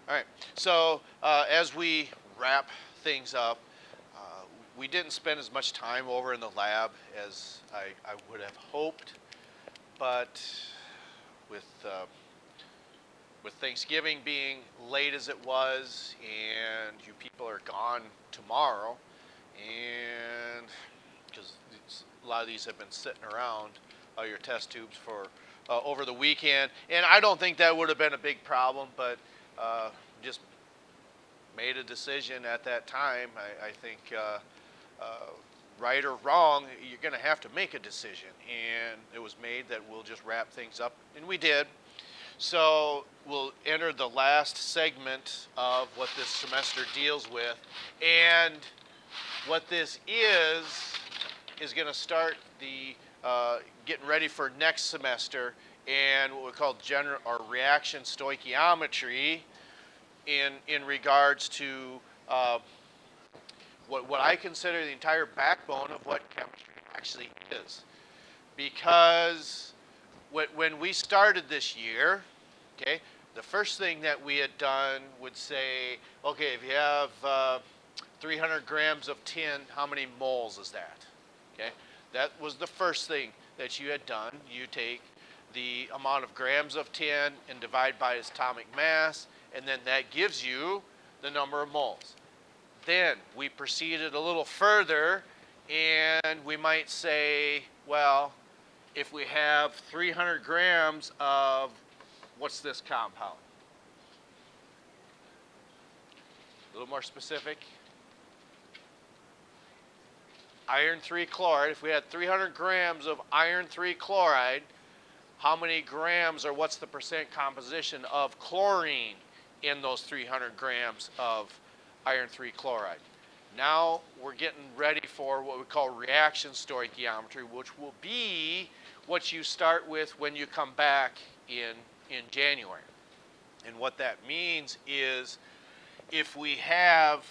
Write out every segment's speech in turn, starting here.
All right. So as we wrap things up, uh, we didn't spend as much time over in the lab as I would have hoped, but with with Thanksgiving being late as it was, and you people are gone tomorrow, and because a lot of these have been sitting around your test tubes for over the weekend, and I don't think that would have been a big problem, but just made a decision at that time. I think, right or wrong, you're going to have to make a decision, and it was made that we'll just wrap things up, and we did. So we'll enter the last segment of what this semester deals with, and what this is going to start the getting ready for next semester, and what we call general or reaction stoichiometry in regards to uh, what I consider the entire backbone of what chemistry actually is. Because when we started this year, okay, the first thing that we had done would say, okay, if you have 300 grams of tin, how many moles is that? Okay, that was the first thing that you had done. You take the amount of grams of tin and divide by its atomic mass, and then that gives you the number of moles. Then we proceeded a little further, and we might say, well, if we have 300 grams of, what's this compound? A little more specific. Iron 3 chloride. If we had 300 grams of iron 3 chloride, how many grams, or what's the percent composition of chlorine in those 300 grams of iron 3 chloride? Now we're getting ready for what we call reaction stoichiometry, which will be what you start with when you come back in January. And what that means is if we have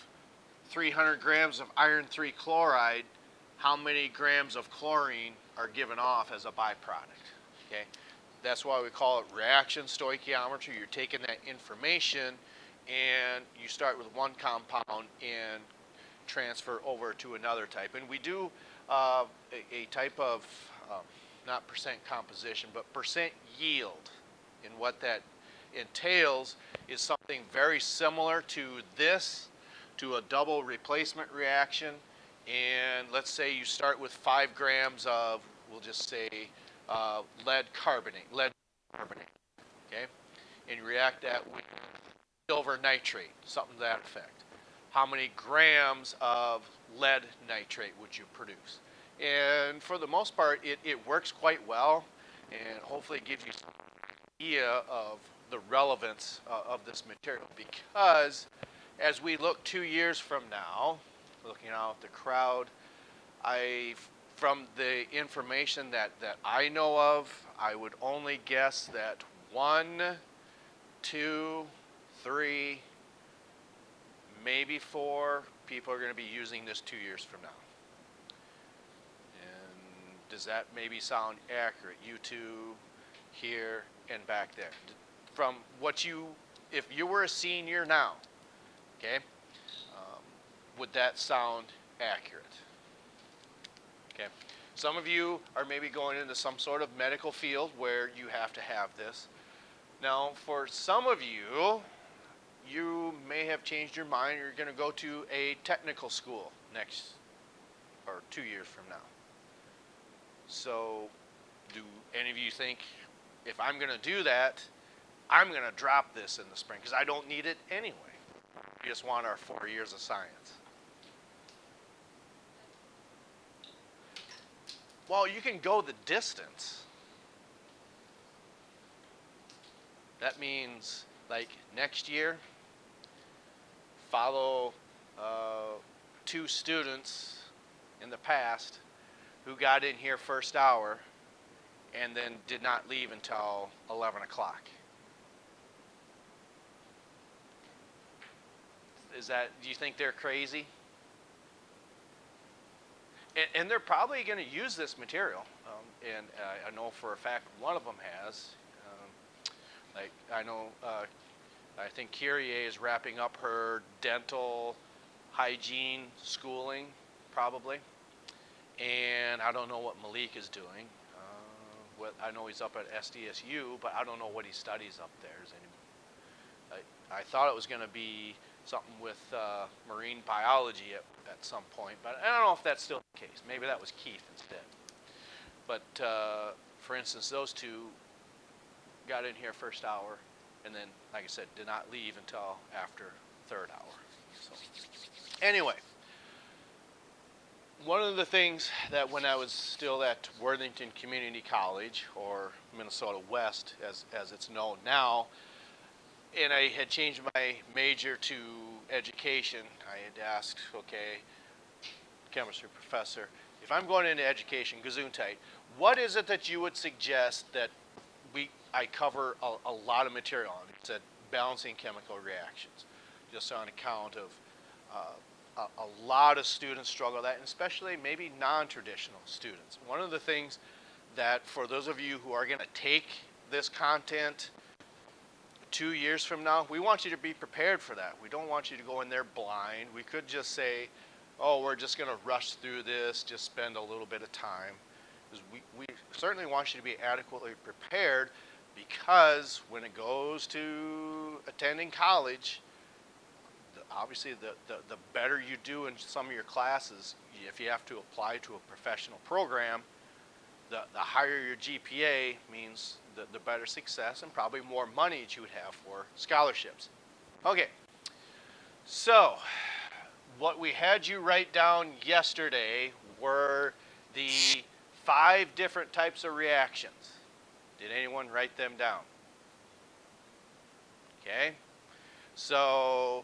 300 grams of iron 3 chloride, how many grams of chlorine are given off as a byproduct? Okay, that's why we call it reaction stoichiometry. You're taking that information and you start with one compound and transfer over to another type. And we do a type of not percent composition, but percent yield. And what that entails is something very similar to this, to a double replacement reaction. And let's say you start with 5 grams of, we'll just say, lead carbonate, okay? And you react that with silver nitrate, something to that effect. How many grams of lead nitrate would you produce? And for the most part, it works quite well, and hopefully it gives you some idea of the relevance of this material, because as we look 2 years from now, looking out at the crowd, from the information that I know of, I would only guess that 1, 2, 3, maybe 4 people are going to be using this 2 years from now. And does that maybe sound accurate? You two here and back there. From what if you were a senior now, okay, would that sound accurate? Okay. Some of you are maybe going into some sort of medical field where you have to have this. Now, for some of you, you may have changed your mind. You're going to go to a technical school next, or 2 years from now. So, do any of you think, if I'm going to do that, I'm going to drop this in the spring because I don't need it anyway? We just want our 4 years of science. Well, you can go the distance. That means, like, next year, follow 2 students in the past who got in here first hour and then did not leave until 11 o'clock. Do you think they're crazy? And they're probably going to use this material. And I know for a fact one of them has. Like, I know I think Kyrie is wrapping up her dental hygiene schooling, probably. And I don't know what Malik is doing. I know he's up at SDSU, but I don't know what he studies up there. I thought it was going to be something with marine biology at some point, but I don't know if that's still the case. Maybe that was Keith instead. But for instance, those two got in here first hour, and then, like I said, did not leave until after third hour. So anyway, one of the things that when I was still at Worthington Community College, or Minnesota West as it's known now, and I had changed my major to education, I had asked, okay, chemistry professor, if I'm going into education, Gesundheit, what is it that you would suggest that I cover a lot of material on? It said balancing chemical reactions, just on account of a lot of students struggle with that, and especially maybe non-traditional students. One of the things that for those of you who are going to take this content 2 years from now, we want you to be prepared for that. We don't want you to go in there blind. We could just say, oh, we're just going to rush through this, just spend a little bit of time. Because we certainly want you to be adequately prepared, because when it goes to attending college, obviously the better you do in some of your classes, if you have to apply to a professional program, the higher your GPA means the better success and probably more money that you would have for scholarships. Okay, so what we had you write down yesterday were the 5 different types of reactions. Did anyone write them down? Okay, so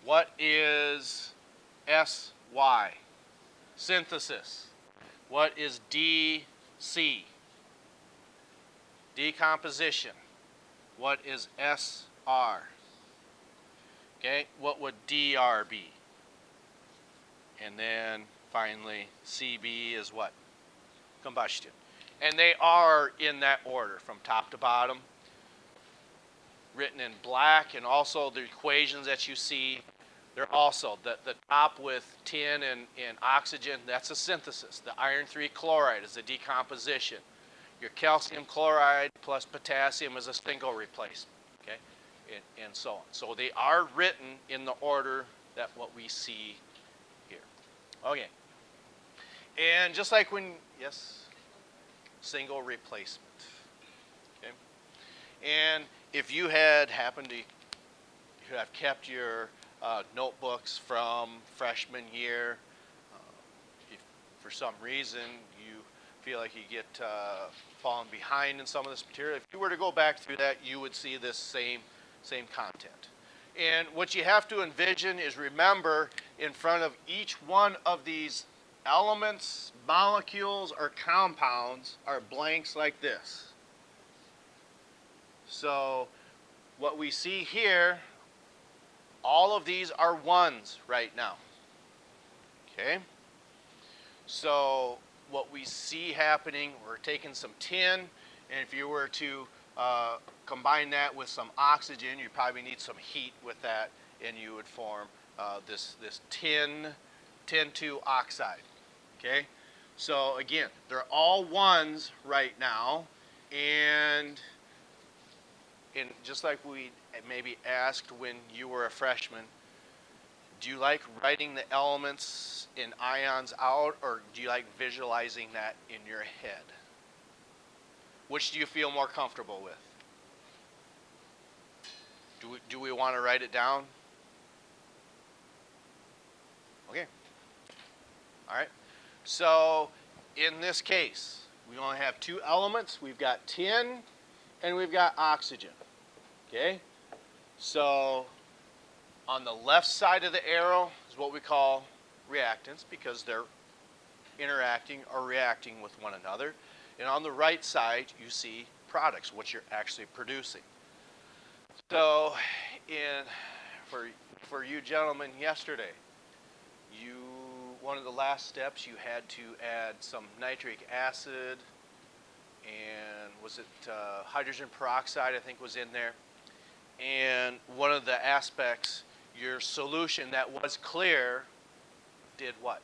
what is SY? Synthesis. What is DC? Decomposition. What is SR? Okay, what would DR be? And then finally, CB is what? Combustion. And they are in that order from top to bottom, written in black, and also the equations that you see, they're also, the top with tin and oxygen, that's a synthesis. The iron 3 chloride is a decomposition. Your calcium chloride plus potassium is a single replacement, okay? And so on. So they are written in the order that what we see here. Okay. And just like when, yes, single replacement. Okay. And if you had happened to have kept your notebooks from freshman year, if for some reason you feel like you get fallen behind in some of this material, if you were to go back through that, you would see this same content. And what you have to envision is, remember, in front of each one of these elements, molecules, or compounds are blanks like this. So what we see here, all of these are ones right now. Okay? So what we see happening, we're taking some tin, and if you were to combine that with some oxygen, you probably need some heat with that, and you would form this tin 2 oxide. Okay? So again, they're all ones right now, and just like we maybe asked when you were a freshman, do you like writing the elements in ions out, or do you like visualizing that in your head? Which do you feel more comfortable with? Do we want to write it down? Okay. All right. So in this case, we only have 2 elements. We've got tin and we've got oxygen. Okay? So on the left side of the arrow is what we call reactants, because they're interacting or reacting with one another. And on the right side, you see products, what you're actually producing. So for you gentlemen yesterday, one of the last steps, you had to add some nitric acid, and was it hydrogen peroxide, I think, was in there. And one of the aspects, your solution that was clear did what?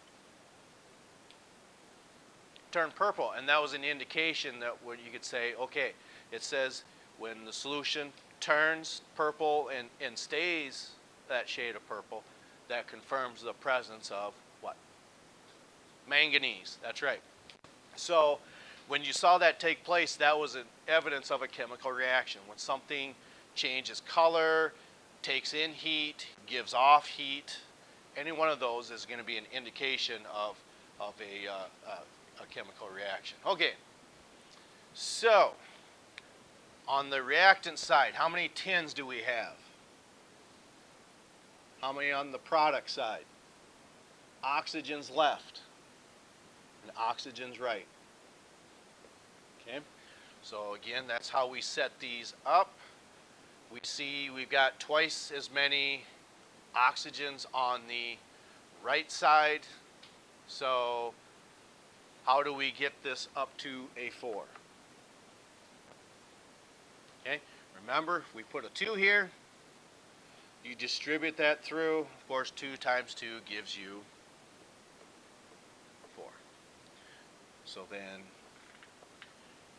Turned purple. And that was an indication that what you could say, okay, it says when the solution turns purple and stays that shade of purple, that confirms the presence of what? Manganese. That's right. So when you saw that take place, that was an evidence of a chemical reaction. When something changes color, takes in heat, gives off heat, any one of those is going to be an indication of a chemical reaction. Okay, so on the reactant side, how many tins do we have? How many on the product side? Oxygen's left and oxygen's right. Okay, so again, that's how we set these up. We see we've got twice as many oxygens on the right side. So how do we get this up to a 4? Okay, remember, we put a 2 here. You distribute that through. Of course, 2 times 2 gives you 4. So then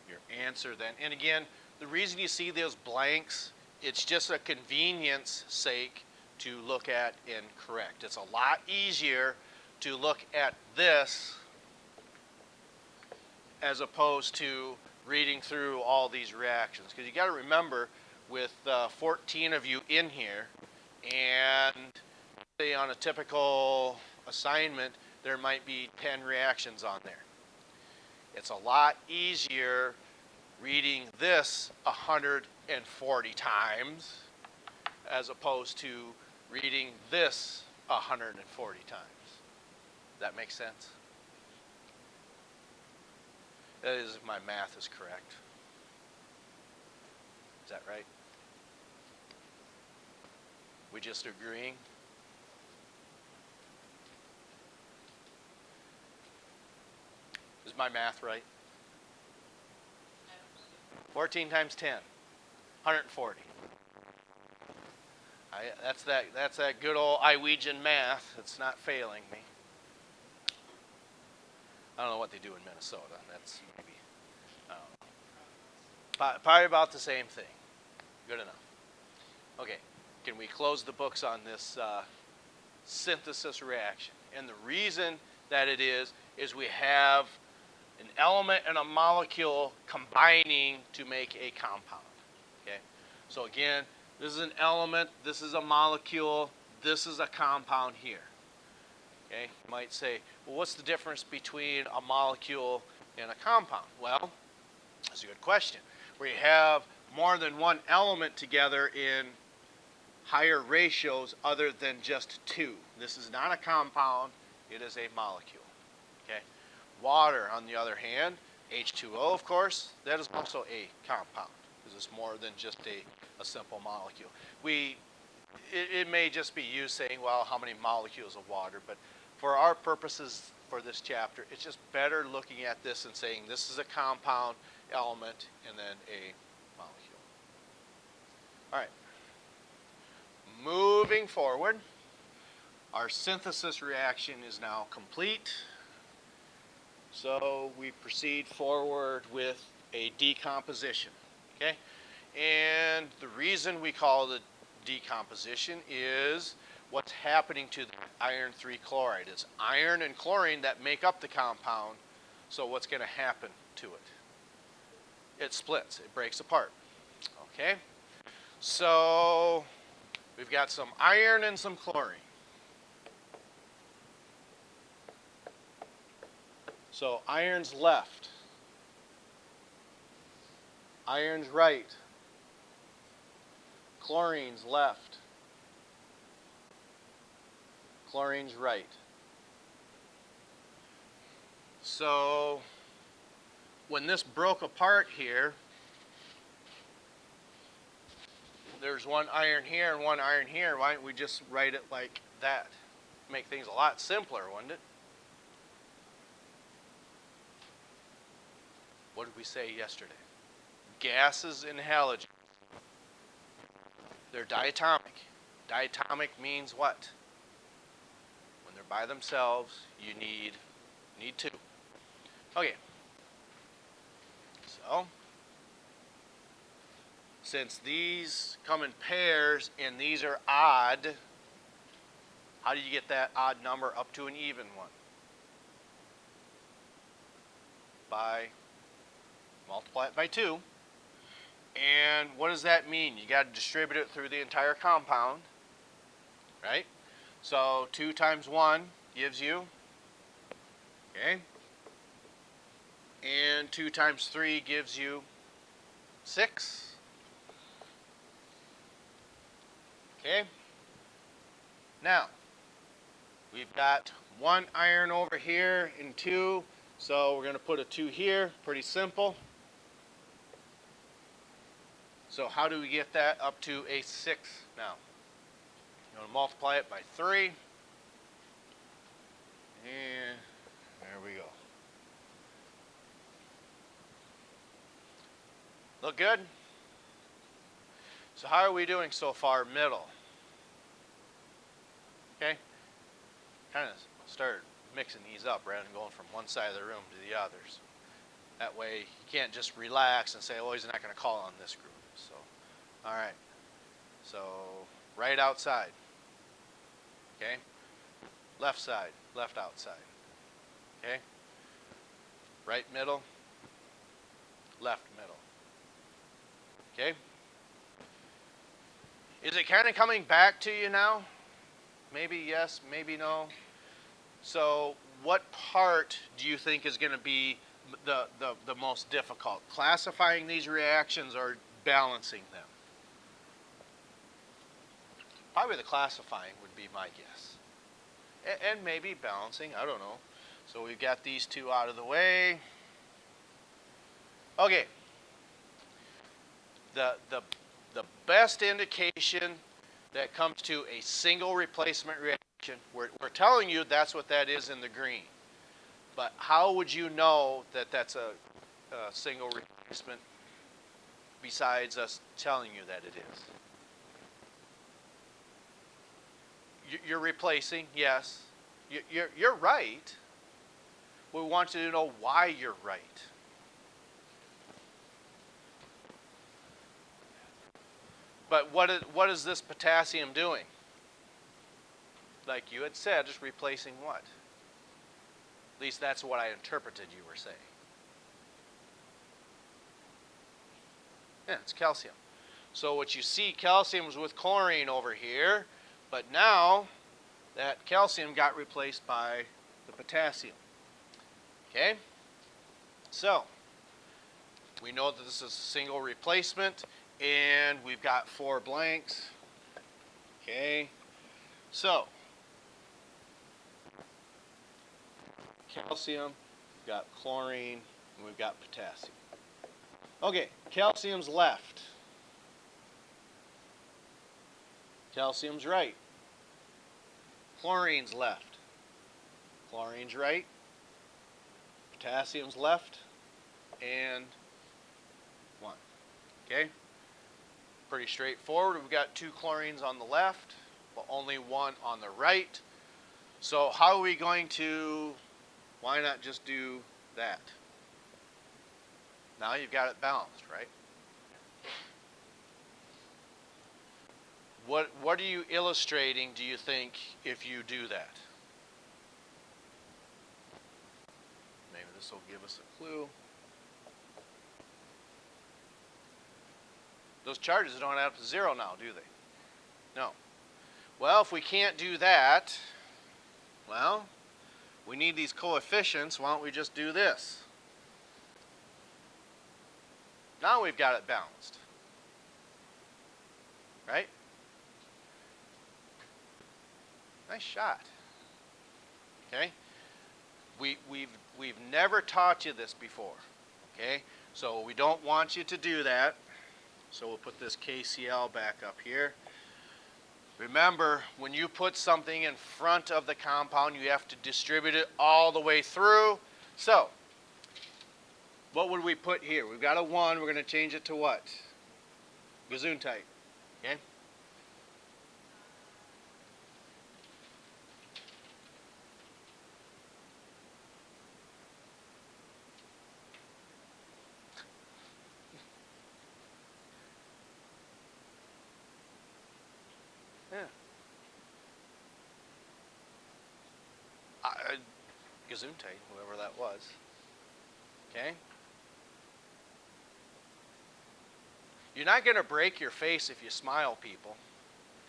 your answer then, and again, the reason you see those blanks, it's just a convenience sake to look at and correct. It's a lot easier to look at this as opposed to reading through all these reactions. Because you got to remember, with 14 of you in here, and say on a typical assignment, there might be 10 reactions on there. It's a lot easier reading this 140 times as opposed to reading this 140 times. That makes sense? That is, if my math is correct. Is that right? We just agreeing? Is my math right? 14 times 10, 140. That's that good old Iowegian math. It's not failing me. I don't know what they do in Minnesota. That's maybe, I don't know. Probably about the same thing. Good enough. Okay, can we close the books on this synthesis reaction? And the reason that it is we have an element and a molecule combining to make a compound. Okay, so again, this is an element, this is a molecule, this is a compound here. Okay, you might say, well, what's the difference between a molecule and a compound? Well, that's a good question. We have more than one element together in higher ratios other than just 2. This is not a compound, it is a molecule. Okay. Water, on the other hand, H2O, of course, that is also a compound because it's more than just a simple molecule. It may just be you saying, well, how many molecules of water, but for our purposes for this chapter, it's just better looking at this and saying this is a compound element and then a molecule. All right. Moving forward, our synthesis reaction is now complete. So we proceed forward with a decomposition, okay? And the reason we call it decomposition is what's happening to the iron 3 chloride. It's iron and chlorine that make up the compound, so what's going to happen to it? It splits, it breaks apart, okay? So we've got some iron and some chlorine. So iron's left, iron's right, chlorine's left, chlorine's right. So when this broke apart here, there's one iron here and one iron here. Why don't we just write it like that? Make things a lot simpler, wouldn't it? What did we say yesterday? Gases and halogens. They're diatomic. Diatomic means what? When they're by themselves, you need two. Okay. So, since these come in pairs and these are odd, how do you get that odd number up to an even one? By multiply it by 2. And what does that mean? You got to distribute it through the entire compound, right? So 2 times 1 gives you, okay? And 2 times 3 gives you 6. Okay? Now, we've got 1 iron over here and 2, so we're going to put a 2 here. Pretty simple. So how do we get that up to a 6 now? You want to multiply it by 3. And there we go. Look good? So how are we doing so far? Middle. Okay? Kind of start mixing these up rather than going from one side of the room to the others. That way you can't just relax and say, oh, he's not going to call on this group. So, all right. So right outside. Okay? Left side, left outside. Okay? Right middle, left middle. Okay? Is it kind of coming back to you now? Maybe yes, maybe no. So what part do you think is going to be the most difficult? Classifying these reactions or balancing them? Probably the classifying would be my guess. And maybe balancing, I don't know. So we've got these 2 out of the way. Okay. The best indication that comes to a single replacement reaction, we're telling you that's what that is in the green. But how would you know that that's a single replacement besides us telling you that it is? You're replacing, yes. You're right. We want you to know why you're right. But what is this potassium doing? Like you had said, just replacing what? At least that's what I interpreted you were saying. Yeah, it's calcium. So what you see, calcium was with chlorine over here, but now that calcium got replaced by the potassium. Okay? So, we know that this is a single replacement, and we've got 4 blanks. Okay? So, calcium, we've got chlorine, and we've got potassium. Okay, calcium's left. Calcium's right. Chlorine's left. Chlorine's right. Potassium's left. And 1. Okay? Pretty straightforward. We've got 2 chlorines on the left, but only 1 on the right. So how are we going to, why not just do that? Now you've got it balanced, right? What are you illustrating, do you think, if you do that? Maybe this will give us a clue. Those charges don't add up to 0 now, do they? No. Well, if we can't do that, well, we need these coefficients. Why don't we just do this? Now we've got it balanced. Right? Nice shot. Okay? We've never taught you this before. Okay? So we don't want you to do that. So we'll put this KCl back up here. Remember, when you put something in front of the compound, you have to distribute it all the way through. So, what would we put here? We've got a 1. We're going to change it to what? Gesundheit. Okay? Gesundheit, whoever that was. Okay? You're not going to break your face if you smile, people.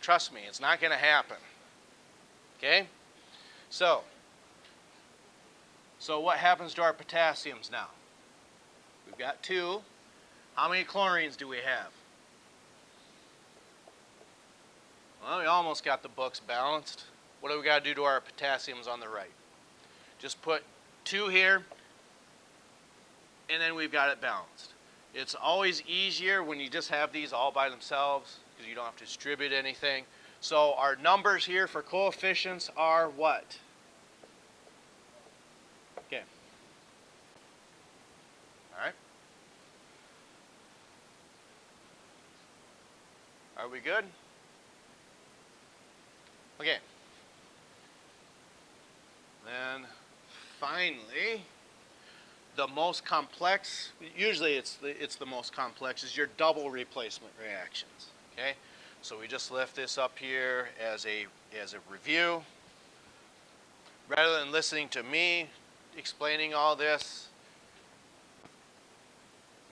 Trust me, it's not going to happen. Okay? So what happens to our potassiums now? We've got 2. How many chlorines do we have? Well, we almost got the books balanced. What do we got to do to our potassiums on the right? Just put 2 here, and then we've got it balanced. It's always easier when you just have these all by themselves because you don't have to distribute anything. So our numbers here for coefficients are what? Okay. All right. Are we good? Okay. Then finally, the most complex, usually it's the most complex, is your double replacement reactions. Okay? So we just lift this up here as a review. Rather than listening to me explaining all this,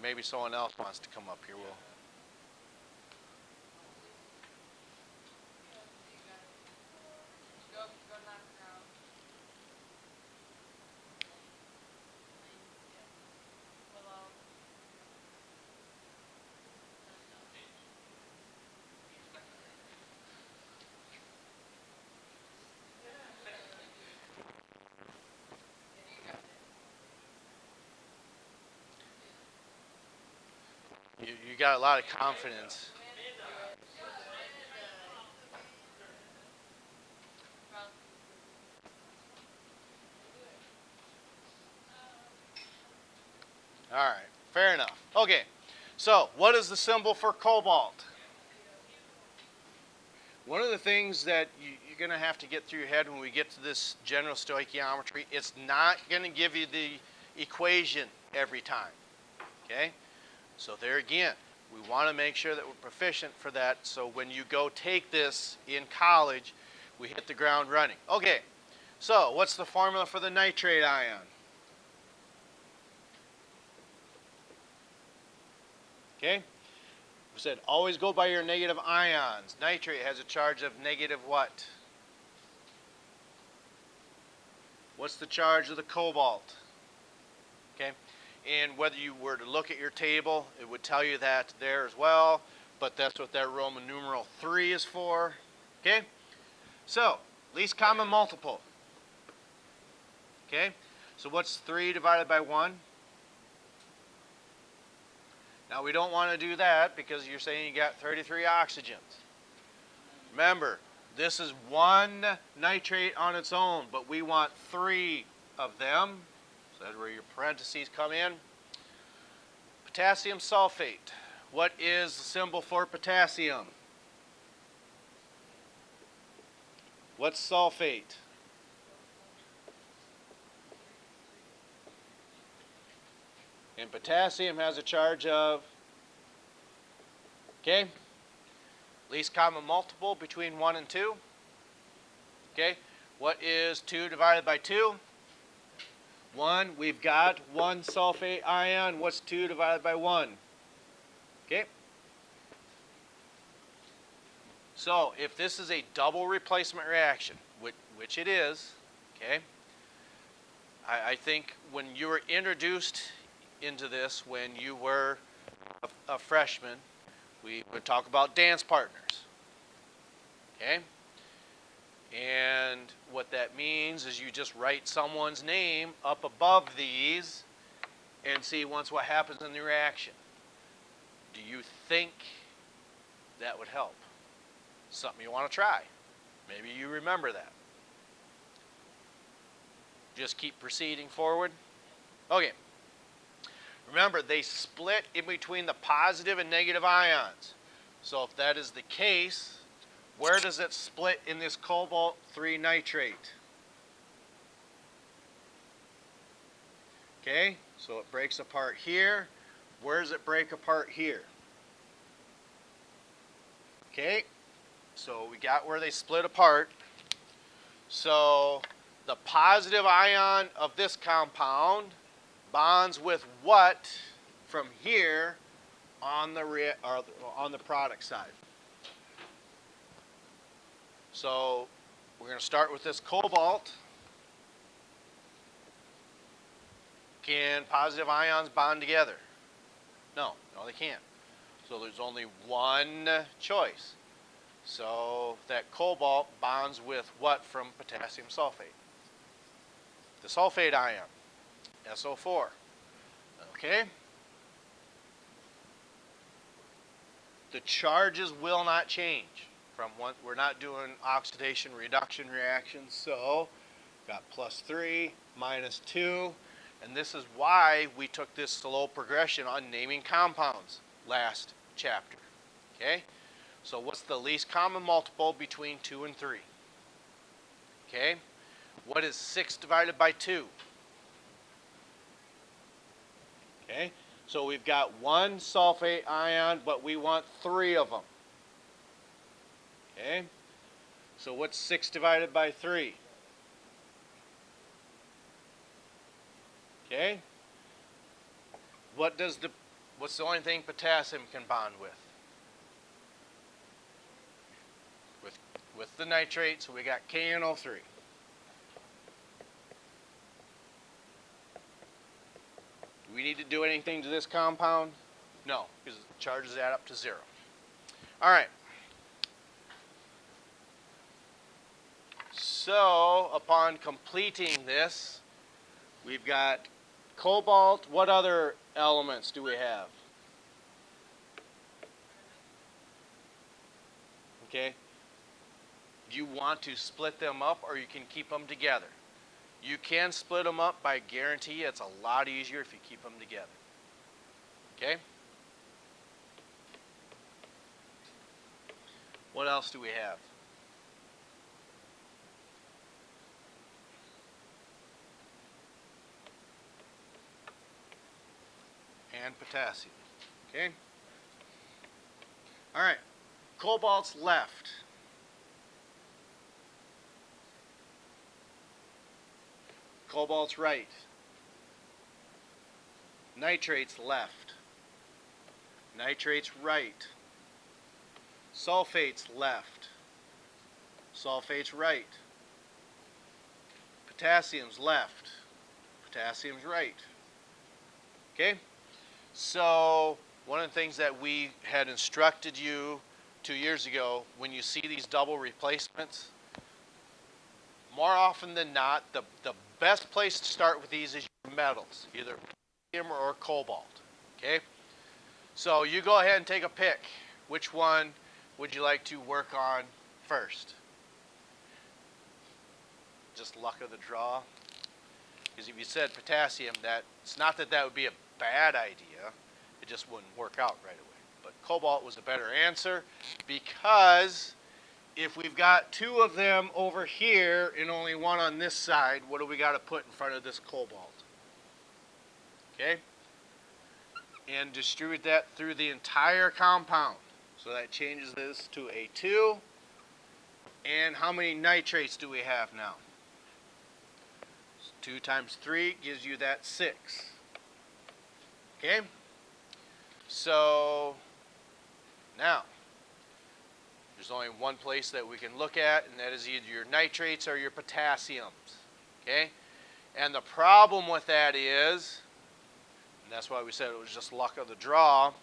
maybe someone else wants to come up here. You got a lot of confidence. All right, fair enough. Okay, so what is the symbol for cobalt? One of the things that you're going to have to get through your head when we get to this general stoichiometry, it's not going to give you the equation every time. Okay? So there again, we want to make sure that we're proficient for that so when you go take this in college, we hit the ground running. Okay, so what's the formula for the nitrate ion? Okay? We said always go by your negative ions. Nitrate has a charge of negative what? What's the charge of the cobalt? Okay? And whether you were to look at your table, it would tell you that there as well, but that's what that Roman numeral 3 is for. Okay? So, least common multiple. Okay? So what's 3 divided by 1? Now we don't want to do that because you're saying you got 33 oxygens. Remember, this is 1 nitrate on its own, but we want 3 of them. So that's where your parentheses come in. Potassium sulfate. What is the symbol for potassium? What's sulfate? And potassium has a charge of, okay, least common multiple between 1 and 2. Okay, what is 2 divided by 2? 1. We've got 1 sulfate ion. What's 2 divided by 1? Okay. So if this is a double replacement reaction, which it is, okay, I think when you were introduced into this when you were a freshman, we would talk about dance partners. Okay? And what that means is you just write someone's name up above these and see once what happens in the reaction. Do you think that would help? Something you want to try. Maybe you remember that. Just keep proceeding forward. Okay. Remember, they split in between the positive and negative ions. So if that is the case, where does it split in this cobalt-3 nitrate? Okay, so it breaks apart here. Where does it break apart here? Okay, so we got where they split apart. So The positive ion of this compound bonds with what from here on the product side. So we're going to start with this cobalt. Can positive ions bond together? No, they can't. So there's only one choice. So that cobalt bonds with what from potassium sulfate? The sulfate ion, SO4. Okay? The charges will not change from one. We're not doing oxidation reduction reactions, so got +3, -2, and this is why we took this slow progression on naming compounds last chapter. Okay? So what's the least common multiple between 2 and 3? Okay? What is 6 divided by 2? Okay? So we've got one sulfate ion, but we want 3 of them. Okay? So what's 6 divided by 3? Okay? What's the only thing potassium can bond with? With the nitrate, so we got KNO3. Do we need to do anything to this compound? No, because the charges add up to 0. All right. So, upon completing this, we've got cobalt. What other elements do we have? Okay. You want to split them up, or you can keep them together. You can split them up, but I guarantee you it's a lot easier if you keep them together. Okay? What else do we have? And potassium. Okay? All right. Cobalt's left. Cobalt's right. Nitrate's left. Nitrate's right. Sulfate's left. Sulfate's right. Potassium's left. Potassium's right. Okay? So, one of the things that we had instructed you 2 years ago, when you see these double replacements, more often than not, the best place to start with these is your metals, either potassium or cobalt. Okay? So you go ahead and take a pick. Which one would you like to work on first? Just luck of the draw. Because if you said potassium, it's not that would be a bad idea. It just wouldn't work out right away. But cobalt was a better answer because if we've got 2 of them over here and only 1 on this side, what do we got to put in front of this cobalt? Okay? And distribute that through the entire compound. So that changes this to a 2. And how many nitrates do we have now? 2 times 3 gives you that 6. Okay? So, now, there's only one place that we can look at, and that is either your nitrates or your potassiums. Okay? And the problem with that is, and that's why we said it was just luck of the draw,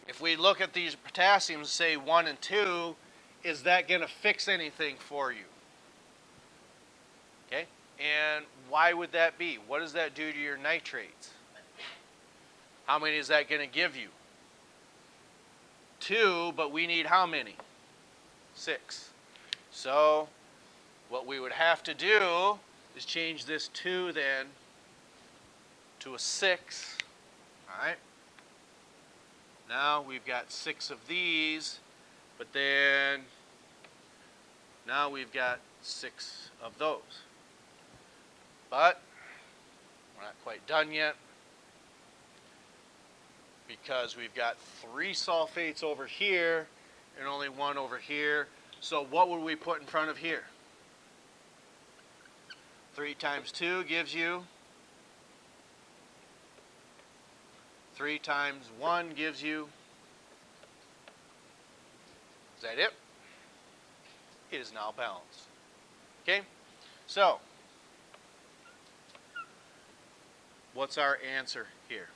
if we look at these potassiums, say 1 and 2, is that going to fix anything for you? Okay? And why would that be? What does that do to your nitrates? How many is that going to give you? 2, but we need how many? 6. So what we would have to do is change this 2 then to a 6. All right? Now we've got 6 of these, but then now we've got 6 of those. But we're not quite done yet because we've got 3 sulfates over here and only 1 over here. So what would we put in front of here? 3 times 2 gives you 3 times 1 gives you, is that it? It is now balanced. Okay? So, what's our answer here?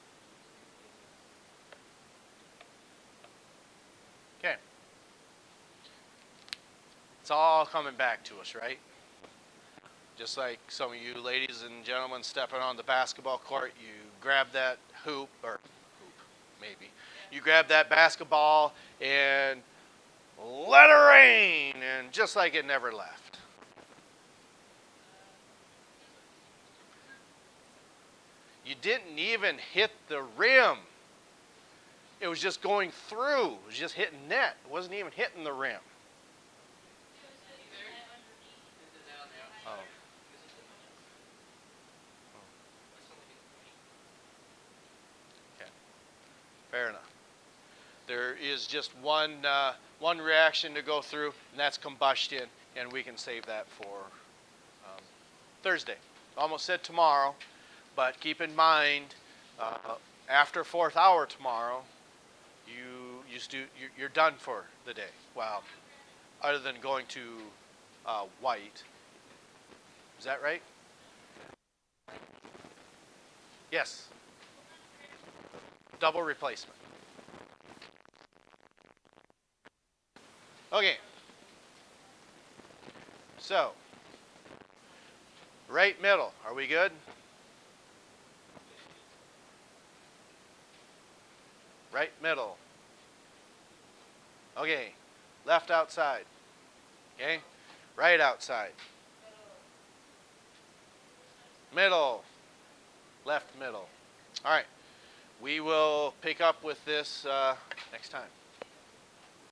Okay. It's all coming back to us, right? Just like some of you ladies and gentlemen stepping on the basketball court, you grab that hoop, maybe. You grab that basketball and let it rain, and just like it never left. You didn't even hit the rim. It was just going through. It was just hitting net. It wasn't even hitting the rim. Oh. Okay. Fair enough. There is just one reaction to go through, and that's combustion, and we can save that for Thursday. Almost said tomorrow, but keep in mind, after 4th hour tomorrow, you're done for the day. Well, other than going to white. Is that right? Yes. Double replacement. Okay. So, right middle. Are we good? Right middle. Okay. Left outside. Okay. Right outside. Middle. Left middle. All right. We will pick up with this next time.